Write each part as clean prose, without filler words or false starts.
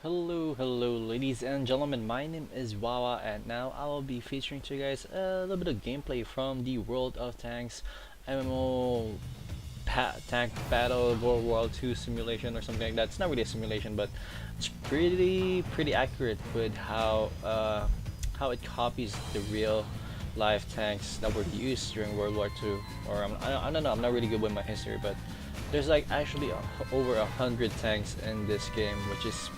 Hello, ladies and gentlemen. My name is Wawa, and now I will be featuring to you guys a little bit of gameplay from the World of Tanks MMO Tank Battle World War II simulation or something like that. It's not really a simulation, but it's pretty accurate with how it copies the real life tanks that were used during World War II. Or I don't know. I'm not really good with my history, but there's like actually over 100 tanks in this game, which is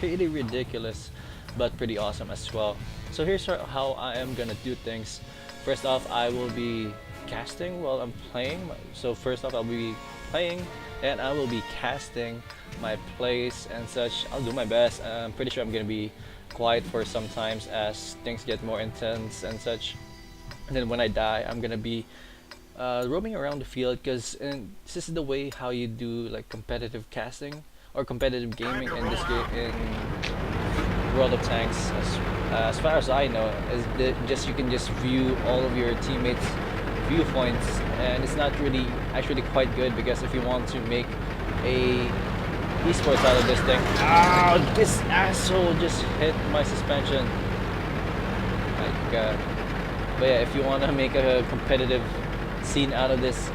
pretty ridiculous but pretty awesome as well. So here's how I am gonna do things. First off, I will be casting while I'm playing. So first off, I'll be playing and I will be casting my plays and such. I'll do my best. I'm pretty sure I'm gonna be quiet for some times as things get more intense and such. And then when I die, I'm gonna be roaming around the field because this is the way how you do like competitive casting or competitive gaming in this game in World of Tanks. As far as I know, is just you can just view all of your teammates' viewpoints, and it's not really actually quite good because if you want to make a esports out of this thing, this asshole just hit my suspension. My God. But yeah, if you want to make a competitive scene out of this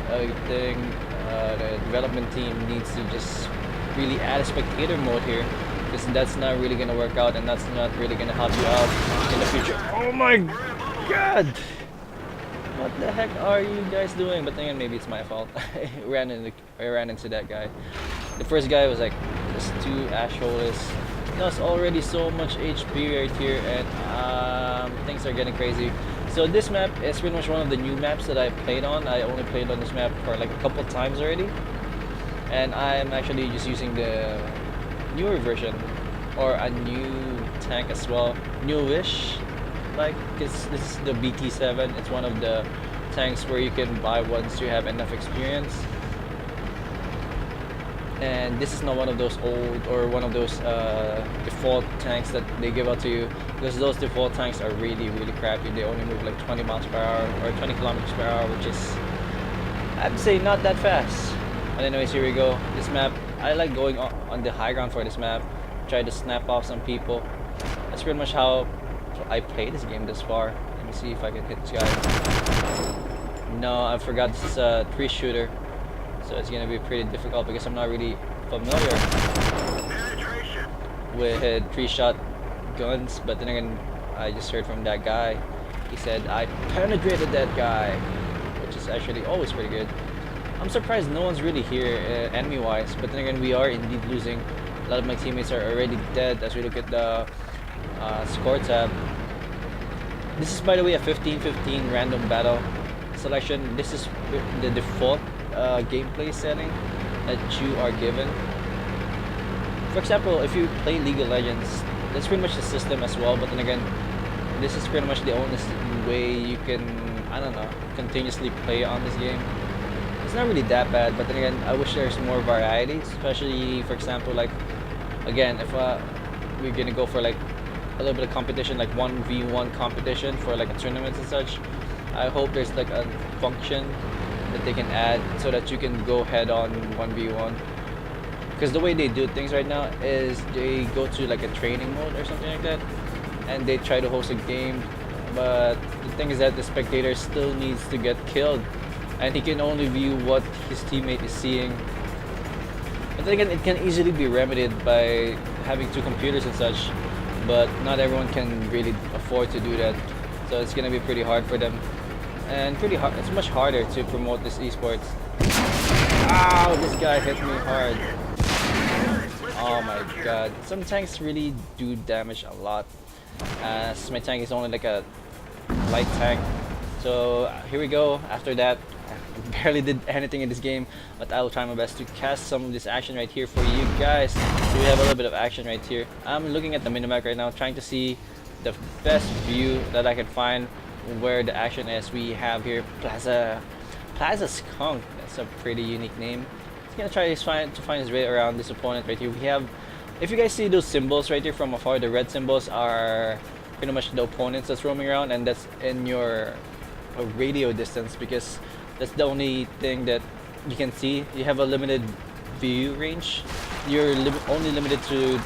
thing, the development team needs to just really add a spectator mode here, because that's not really gonna work out and that's not really gonna help you out in the future. Oh my God! What the heck are you guys doing? But then again, maybe it's my fault. I ran into that guy. The first guy was like just two assholes. That's already so much HP right here, and things are getting crazy. So this map is pretty much one of the new maps that I played on. I only played on this map for like a couple times already, and I'm actually just using the newer version or a new tank as well, newish. Like this is the BT7. It's one of the tanks where you can buy once you have enough experience. And this is not one of those old or one of those default tanks that they give out to you, because those default tanks are really crappy. They only move like 20 miles per hour or 20 kilometers per hour, which is, I'd say, not that fast. But anyways, here we go. This map, I like going on the high ground for this map, try to snap off some people. That's pretty much how I play this game this far. Let me see if I can hit this guy. No, I forgot this is a 3-shooter. So it's gonna be pretty difficult because I'm not really familiar with 3-shot guns. But then again, I just heard from that guy. He said I penetrated that guy, which is actually always pretty good. I'm surprised no one's really here enemy-wise. But then again, we are indeed losing. A lot of my teammates are already dead as we look at the score tab. This is, by the way, a 15-15 random battle selection. This is the default gameplay setting that you are given. For example, if you play League of Legends, that's pretty much the system as well, but then again, this is pretty much the only way you can, I don't know, continuously play on this game. It's not really that bad, but then again, I wish there's more variety, especially, for example, like, again, if we're gonna go for like a little bit of competition, like 1v1 competition for like a tournament and such, I hope there's like a function that they can add so that you can go head on 1v1, because the way they do things right now is they go to like a training mode or something like that and they try to host a game, but the thing is that the spectator still needs to get killed and he can only view what his teammate is seeing. But then again, it can easily be remedied by having two computers and such, but not everyone can really afford to do that, so it's gonna be pretty hard for them. And pretty hard. It's much harder to promote this esports. Ow! This guy hit me hard. Oh my God! Some tanks really do damage a lot. As my tank is only like a light tank. So here we go. After that, I barely did anything in this game, but I will try my best to cast some of this action right here for you guys. So we have a little bit of action right here. I'm looking at the minimap right now, trying to see the best view that I can find where the action is. We have here Plaza Skunk. That's a pretty unique name. He's gonna try to find his way around this opponent right here. We have, if you guys see those symbols right here from afar, the red symbols are pretty much the opponents that's roaming around, and that's in your radio distance, because that's the only thing that you can see. You have a limited view range. You're only limited to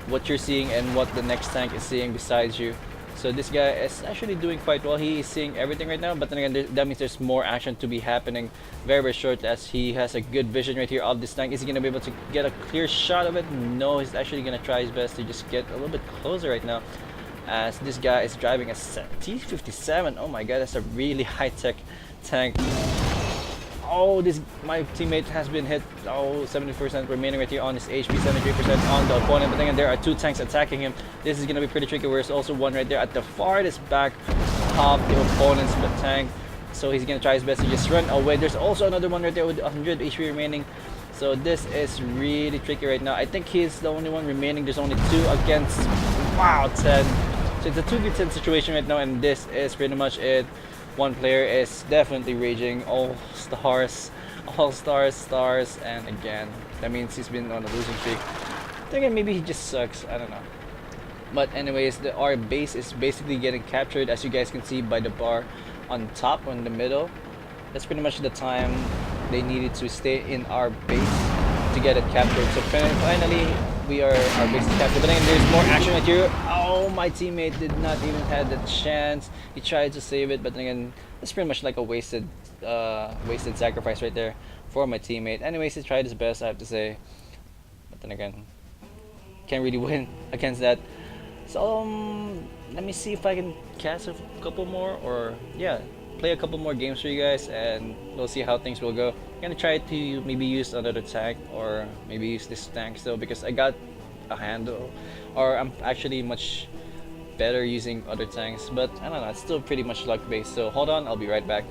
what you're seeing and what the next tank is seeing besides you. So this guy is actually doing quite well. He is seeing everything right now, but then again, that means there's more action to be happening very, very short, as he has a good vision right here of this tank. Is he going to be able to get a clear shot of it? No, he's actually going to try his best to just get a little bit closer right now, as this guy is driving a T57. Oh my god, that's a really high-tech tank. Oh, my teammate has been hit. Oh, 70% remaining right here on his HP, 73% on the opponent. But then there are two tanks attacking him. This is going to be pretty tricky. There's also one right there at the farthest back of the opponent's tank. So he's going to try his best to just run away. There's also another one right there with 100 HP remaining. So this is really tricky right now. I think he's the only one remaining. There's only two against, wow, 10. So it's a 2v10 situation right now, and this is pretty much it. One player is definitely raging. All stars, stars, and again, that means he's been on a losing streak. Again, maybe he just sucks. I don't know. But anyways, our base is basically getting captured, as you guys can see by the bar on top, on the middle. That's pretty much the time they needed to stay in our base to get it captured. So finally, our base is captured. But then there's more action right here. Oh, my teammate did not even have the chance. He tried to save it, but then again, it's pretty much like a wasted sacrifice right there for my teammate. Anyways, he tried his best, I have to say. But then again, can't really win against that. So let me see if I can cast a couple more, or yeah, play a couple more games for you guys, and we'll see how things will go. I'm gonna try to maybe use another tank, or maybe use this tank still, because I got a handle, or I'm actually much better using other tanks, but I don't know, it's still pretty much luck based. So hold on, I'll be right back.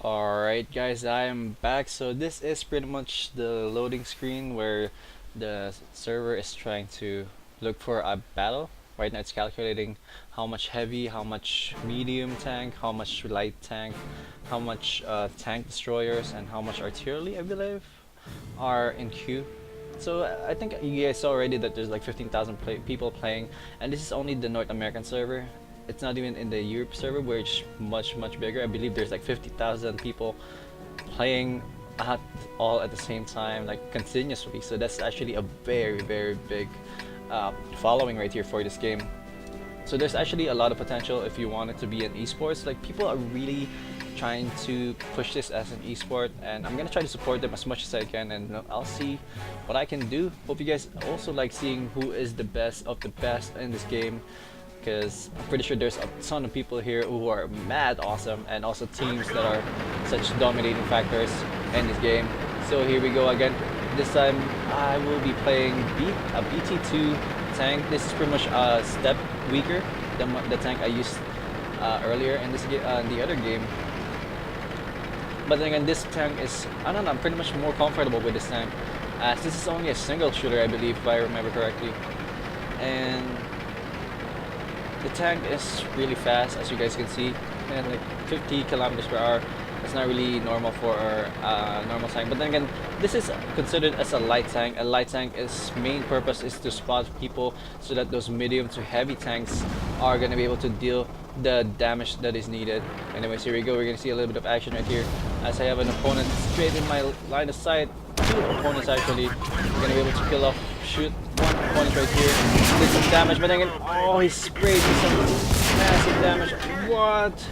Alright guys, I am back. So this is pretty much the loading screen where the server is trying to look for a battle. Right now it's calculating how much heavy, how much medium tank, how much light tank, how much tank destroyers, and how much artillery, I believe, are in queue. So I think you guys saw already that there's like 15,000 people playing, and this is only the North American server. It's not even in the Europe server, where it's much bigger. I believe there's like 50,000 people playing all at the same time, like continuously. So that's actually a very big following right here for this game. So there's actually a lot of potential if you want it to be an esports. Like, people are really trying to push this as an esport, and I'm gonna try to support them as much as I can, and I'll see what I can do. Hope you guys also like seeing who is the best of the best in this game, because I'm pretty sure there's a ton of people here who are mad awesome, and also teams that are such dominating factors in this game. So here we go again. This time I will be playing a BT2 tank. This is pretty much a step weaker than the tank I used earlier in the other game. But then again, this tank is, I don't know, I'm pretty much more comfortable with this tank, as this is only a single shooter, I believe, if I remember correctly. And the tank is really fast, as you guys can see, and like 50 kilometers per hour. It's not really normal for a normal tank. But then again, this is considered as a light tank. A light tank's main purpose is to spot people, so that those medium to heavy tanks are going to be able to deal the damage that is needed. Anyways, here we go. We're going to see a little bit of action right here, as I have an opponent straight in my line of sight. Two opponents actually. We're going to be able to kill off, shoot one opponent right here. Did some damage, but then again, oh, he sprayed me some massive damage. What?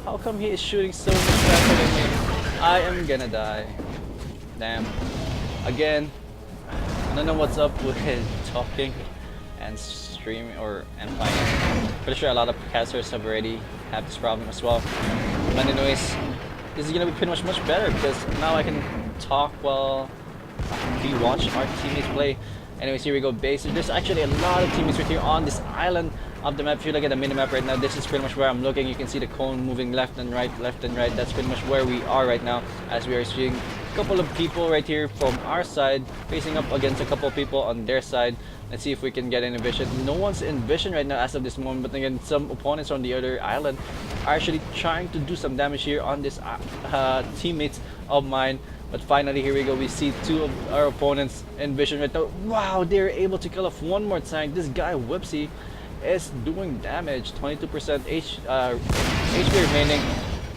How come he is shooting so much faster than me? I am gonna die. Damn. Again, I don't know what's up with talking and streaming and playing. Pretty sure a lot of casters have already had this problem as well. But anyways, this is gonna be pretty much better, because now I can talk while we watch our teammates play. Anyways, here we go, base. There's actually a lot of teammates right here on this island of the map. If you look at the minimap right now, this is pretty much where I'm looking. You can see the cone moving left and right. That's pretty much where we are right now, as we are seeing a couple of people right here from our side facing up against a couple of people on their side. Let's see if we can get any vision. No one's in vision right now as of this moment, but again, some opponents on the other island are actually trying to do some damage here on this teammates of mine. But finally, here we go. We see two of our opponents in vision right now. Wow, they're able to kill off one more tank. This guy, Whipsy, is doing damage. 22% HP remaining.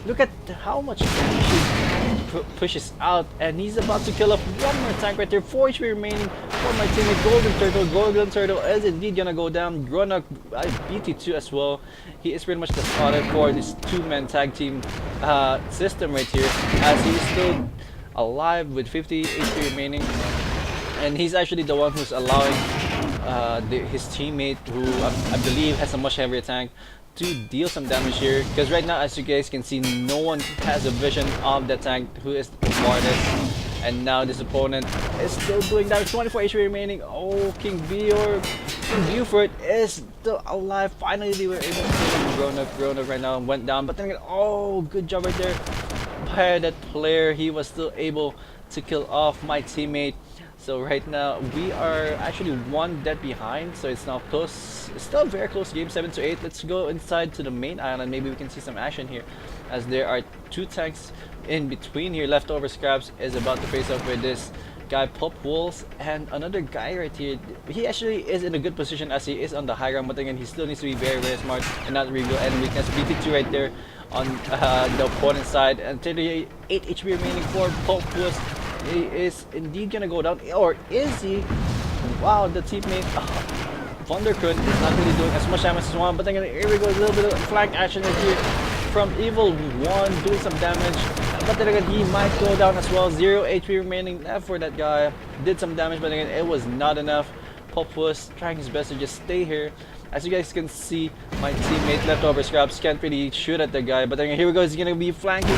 Look at how much damage he's pushes out, and he's about to kill off one more tank right there. 4 HP remaining for my teammate Golden Turtle. Golden Turtle is indeed gonna go down. Gronok BT2 as well. He is pretty much the spotter for this two-man tag team system right here, as he's still alive with 50 HP remaining, and he's actually the one who's allowing his teammate, who I believe has a much heavier tank, to deal some damage here, because right now, as you guys can see, no one has a vision of the tank, who is the smartest. And now this opponent is still doing damage. 24 HP remaining. Oh, King Buford is still alive. Finally they were able to kill him. Grown up right now went down, but then again, oh, good job right there by that player. He was still able to kill off my teammate. So right now we are actually one dead behind, so it's now close. It's still a very close game, 7-8. Let's go inside to the main island. Maybe we can see some action here, as there are two tanks in between here. Leftover Scraps is about to face up with this guy Pop Wolves, and another guy right here. He actually is in a good position as he is on the high ground, but again he still needs to be very smart and not reveal any weakness. BT2 right there on the opponent's side, and 38 HP remaining for Pop Wolves. He is indeed gonna go down, or is he? Wow, the teammate Wonderkun is not really doing as much damage as one, but then here we go, a little bit of flank action right here from Evil One, doing some damage, but then again he might go down as well. 0 HP remaining left for that guy. Did some damage, but again it was not enough. Pop was trying his best to just stay here. As you guys can see, my teammate Leftover Scraps can't really shoot at the guy, but then here we go, he's gonna be flanking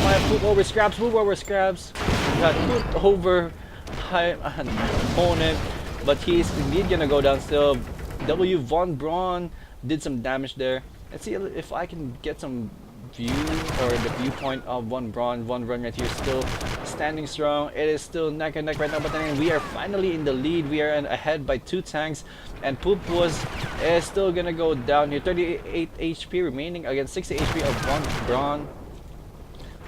my Poop Over Scraps. Got put over an opponent, but he's indeed gonna go down still. W Von Braun did some damage there. Let's see if I can get some view, or the viewpoint of Von Braun. Von Braun right here still standing strong. It is still neck and neck right now, but then we are finally in the lead. We are ahead by 2 tanks, and Poop is still gonna go down here. 38 HP remaining against 60 HP of Von Braun.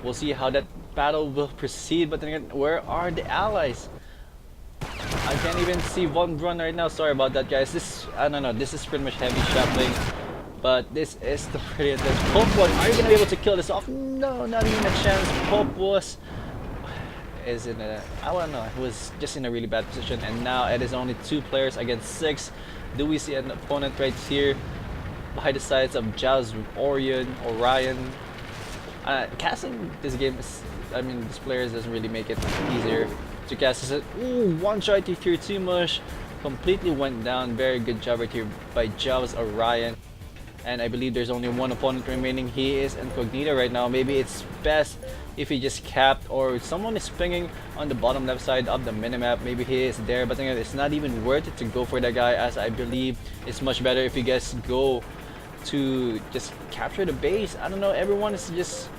We'll see how that battle will proceed, but then again, where are the allies? I can't even see Von Braun right now. Sorry about that, guys. I don't know, this is pretty much heavy shuffling, but this is the pretty intense. Pope was, are you gonna be able to kill this off? No, not even a chance. Pope is in a, I don't know, he was just in a really bad position, and now it is only 2 players against 6. Do we see an opponent right here by the sides of Jazz Orion? Casting this game is, I mean, this players doesn't really make it easier to cast. Ooh, one shot to Tier 2 Mush, completely went down. Very good job right here by Jaws Orion. And I believe there's only one opponent remaining. He is incognito right now. Maybe it's best if he just capped, or someone is pinging on the bottom left side of the minimap. Maybe he is there, but it's not even worth it to go for that guy, as I believe it's much better if you guys go to just capture the base. I don't know, everyone is just,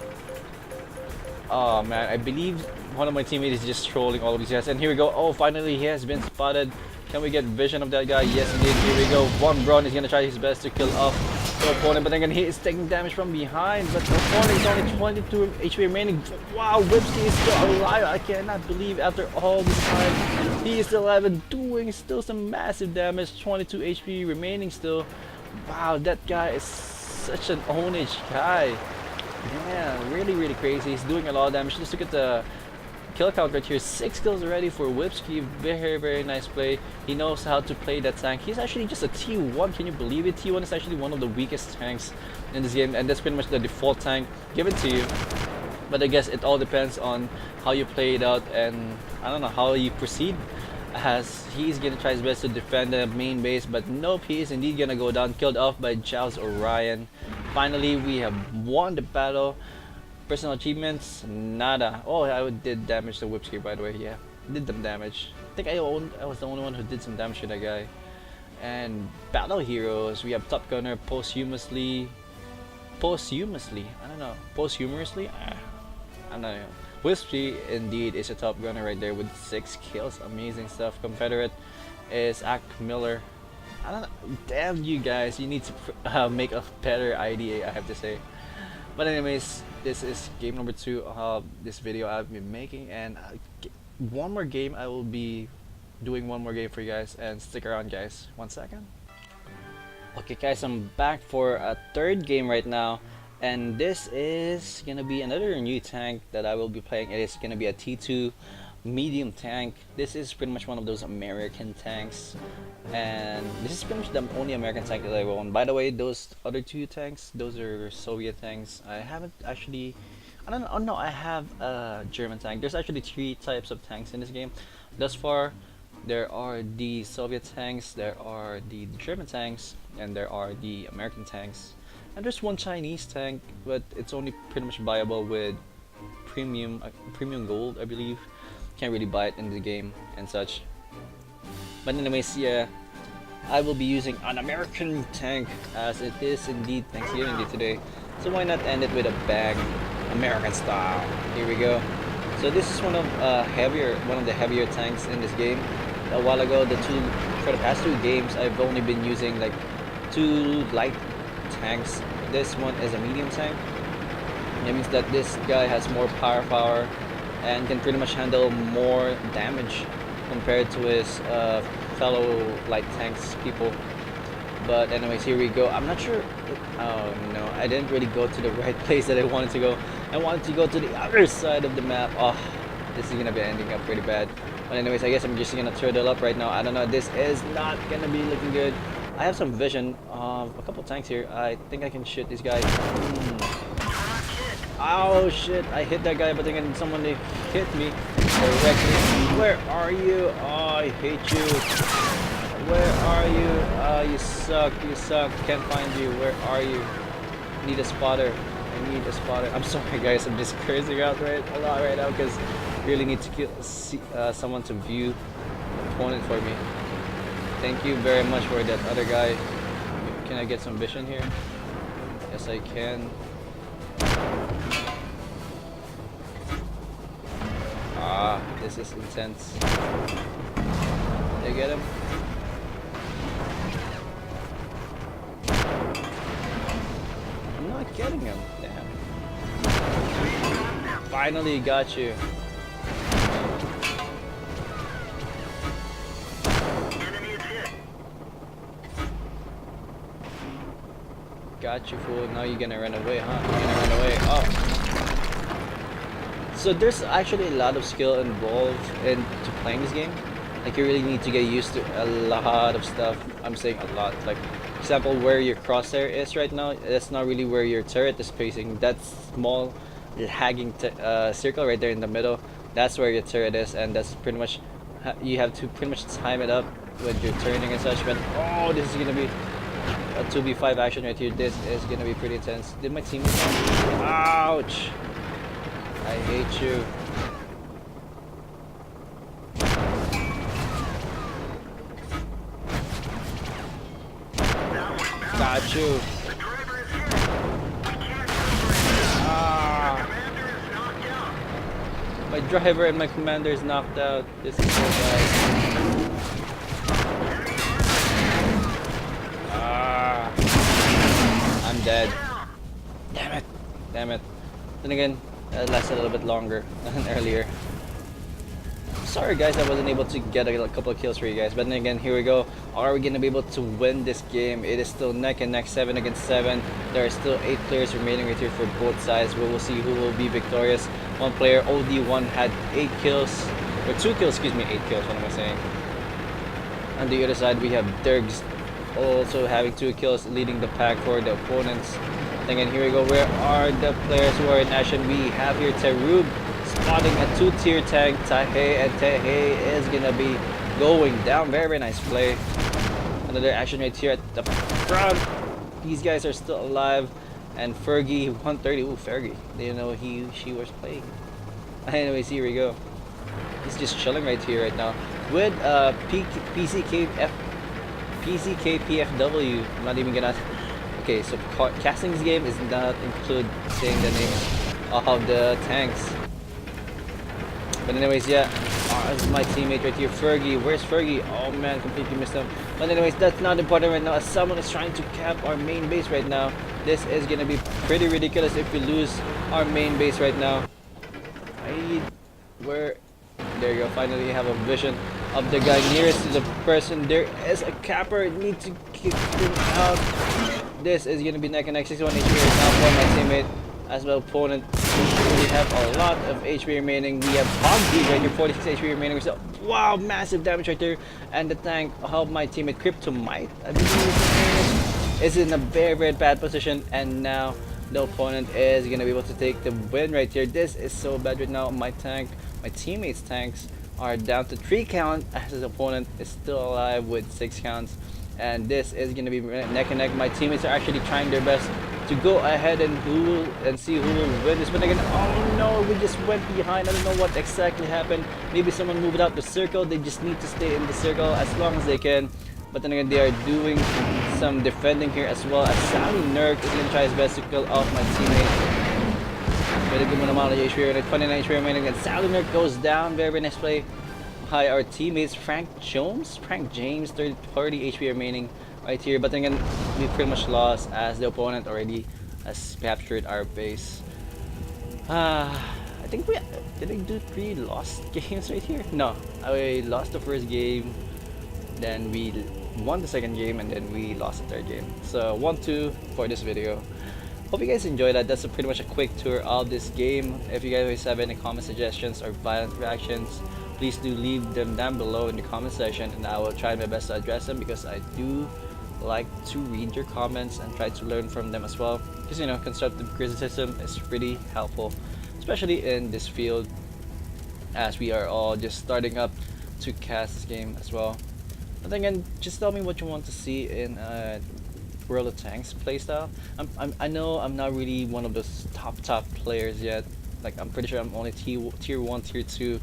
oh man, I believe one of my teammates is just trolling all of these guys. And here we go. Oh, finally he has been spotted. Can we get vision of that guy? Yes indeed. Here we go. Von Braun is gonna try his best to kill off the opponent, but again he is taking damage from behind, but the opponent is only 22 HP remaining. Wow, Whipsky is still alive. I cannot believe after all this time he is still alive and doing still some massive damage. 22 HP remaining still. Wow, that guy is such an ownage guy. Yeah, really crazy. He's doing a lot of damage. Just look at the kill count right here. 6 kills already for Whipsky. Very nice play. He knows how to play that tank. He's actually just a T1. Can you believe it? T1 is actually one of the weakest tanks in this game, and that's pretty much the default tank given to you. But I guess it all depends on how you play it out, and I don't know, how you proceed, as he's gonna try his best to defend the main base, but nope, he is indeed gonna go down, killed off by Jaws Orion. Finally, we have won the battle. Personal achievements, nada. Oh, I did damage to Whipsky, by the way. Yeah, did some damage. I think I was the only one who did some damage to that guy. And battle heroes, we have Top Gunner posthumously. I don't know, posthumously. I don't know. Whispy indeed is a top gunner right there with 6 kills. Amazing stuff. Confederate is Ack Miller. I don't know. Damn you guys, you need to make a better IDA, I have to say. But anyways, this is game number 2 of this video I've been making, and one more game. I will be doing one more game for you guys, and stick around guys. 1 second. Okay guys, I'm back for a 3rd game right now, And this is gonna be another new tank that I will be playing. It is gonna be a T2 medium tank. This is pretty much one of those American tanks, and this is pretty much the only American tank that I own. By the way, those other two tanks, those are Soviet tanks. I haven't actually, I don't know. Oh no, I have a German tank. There's actually three types of tanks in this game. Thus far, there are the Soviet tanks, there are the German tanks, and there are the American tanks. And there's one Chinese tank, but it's only pretty much buyable with premium gold, I believe. Can't really buy it in the game and such. But anyways, yeah, I will be using an American tank as it is indeed Thanksgiving Day today. So why not end it with a bang, American style? Here we go. So this is one of the heavier tanks in this game. A while ago, for the past two games, I've only been using like two light tanks. This one is a medium tank. It means that this guy has more power and can pretty much handle more damage compared to his fellow light tanks people. But anyways, here we go. I'm not sure. Oh no, I didn't really go to the right place that I wanted to go. I wanted to go to the other side of the map. Oh, this is gonna be ending up pretty bad. But anyways, I guess I'm just gonna turtle up right now. I don't know. This is not gonna be looking good. I have some vision of a couple tanks here. I think I can shoot these guys. Oh shit! I hit that guy, but then someone hit me directly. Where are you? Oh, I hate you. Where are you? You suck. You suck. Can't find you. Where are you? Need a spotter. I need a spotter. I'm sorry, guys. I'm just cursing out a lot right now because I really need to kill someone to view the opponent for me. Thank you very much for that other guy. Can I get some vision here? Yes, I can. Ah, this is intense. Did I get him? I'm not getting him. Damn. Finally got you. Got you, fool. Now you're gonna run away, huh? You're gonna run away. Oh. So there's actually a lot of skill involved into playing this game. Like you really need to get used to a lot of stuff. I'm saying a lot. Like, for example, where your crosshair is right now, that's not really where your turret is facing. That small lagging circle right there in the middle, that's where your turret is, and that's pretty much you have to pretty much time it up with your turning and such. But oh, this is gonna be a 2v5 action right here. This is gonna be pretty intense. Did my team? Ouch! I hate you. Got you. Ah! My driver and my commander is knocked out. This is so bad. I'm dead. Damn it. Damn it. Then again, it lasted a little bit longer than earlier. Sorry guys, I wasn't able to get a couple of kills for you guys. But then again, here we go. Are we going to be able to win this game? It is still neck and neck, 7 against 7. There are still 8 players remaining right here for both sides. We will see who will be victorious. One player, OD1, had 8 kills. Or 2 kills, excuse me, 8 kills, what am I saying? On the other side, we have Dergs also having 2 kills, leading the pack for the opponents. And again, here we go. Where are the players who are in action? We have here Terub spotting a 2-tier tank, Tahe, and Tahe is gonna be going down. Very, very nice play. Another action right here at the front. These guys are still alive. And Fergie 130. Ooh, Fergie. Didn't know she was playing. Anyways, here we go. He's just chilling right here right now with PCKPFW. I'm not even gonna. Okay, so casting this game is not include saying the names of the tanks. But anyways, yeah, this is my teammate right here, Fergie. Where's Fergie? Oh man, completely missed him. But anyways, that's not important right now, as someone is trying to cap our main base right now. This is gonna be pretty ridiculous if we lose our main base right now. There you go, finally you have a vision of the guy nearest to the person. There is a capper, need to kick him out. This is gonna be neck and neck. 61 HP right now for my teammate as well opponent. We have a lot of HP remaining. We have Hoggy right here, 46 HP remaining. So wow, massive damage right there. And the tank of my teammate Kryptomite, I believe, is in a very bad position. And now the opponent is gonna be able to take the win right here. This is so bad right now. My teammates' tanks are down to 3 count as his opponent is still alive with 6 counts. And this is gonna be neck and neck. My teammates are actually trying their best to go ahead and see who will win this. But again, oh no, we just went behind. I don't know what exactly happened. Maybe someone moved out the circle. They just need to stay in the circle as long as they can. But then again, they are doing some defending here as well. As Sally Nurk is gonna try his best to kill off my teammate. Very good amount of HP, 29 HP remaining. And Sally Nurk goes down. Very nice play. Hi, our teammates Frank James, 30 HP remaining right here. But then again, we pretty much lost as the opponent already has captured our base. I think did I do 3 lost games right here? No, I lost the first game, then we won the second game, and then we lost the third game. So 1-2 for this video. Hope you guys enjoyed that. That's pretty much a quick tour of this game. If you guys have any comment suggestions or violent reactions, please do leave them down below in the comment section, and I will try my best to address them, because I do like to read your comments and try to learn from them as well. Because you know, constructive criticism is pretty helpful, especially in this field, as we are all just starting up to cast this game as well. But then again, just tell me what you want to see in World of Tanks playstyle. I know I'm not really one of those top players yet. Like, I'm pretty sure I'm only tier 1, tier 2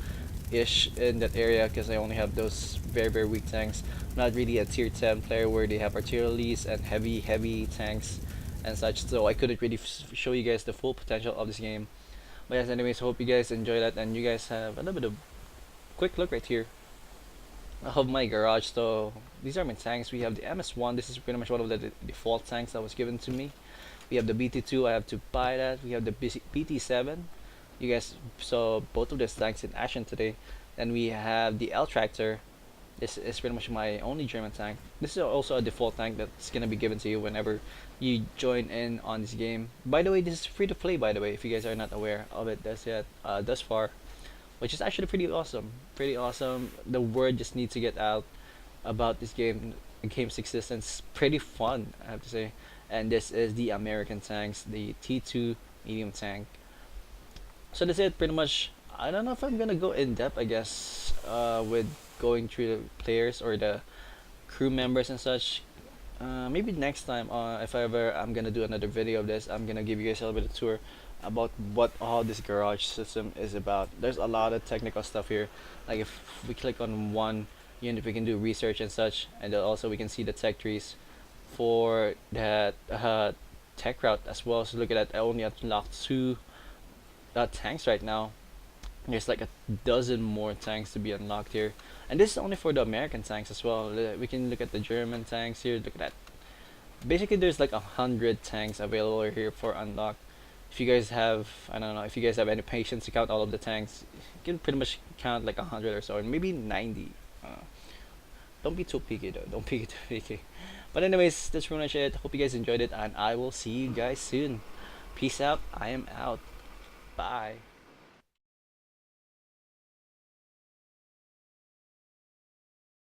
ish in that area, because I only have those very weak tanks. I'm not really a tier 10 player where they have artilleries and heavy tanks and such, so I couldn't really show you guys the full potential of this game. But yes, anyways, hope you guys enjoy that, and you guys have a little bit of quick look right here of my garage. So these are my tanks. We have the MS1. This is pretty much one of the default tanks that was given to me. We have the BT2. I have to buy that. We have the BT7. You guys saw both of these tanks in action today. Then we have the L Tractor. This is pretty much my only German tank. This is also a default tank that's gonna be given to you whenever you join in on this game. By the way, this is free to play, by the way, if you guys are not aware of it thus far, which is actually pretty awesome. The word just needs to get out about this game. The game's existence. Pretty fun, I have to say. And this is the American tanks, the T2 medium tank. So that's it, pretty much. I don't know if I'm gonna go in depth, I guess, with going through the players or the crew members and such. Maybe next time, if ever I'm gonna do another video of this, I'm gonna give you guys a little bit of tour about what all this garage system is about. There's a lot of technical stuff here. Like, if we click on one unit, we can do research and such, and then also we can see the tech trees for that tech route as well. So look at that, I only unlocked 2 tanks right now. There's like a dozen more tanks to be unlocked here, and this is only for the American tanks as well. We can look at the German tanks here. Look at that. Basically, there's like 100 tanks available here for unlock. If you guys have, I don't know, if you guys have any patience to count all of the tanks, you can pretty much count like 100 or so, and maybe 90. Don't be too picky though. Don't be too picky. But anyways, that's pretty much it. Hope you guys enjoyed it, and I will see you guys soon. Peace out. I am out. Bye.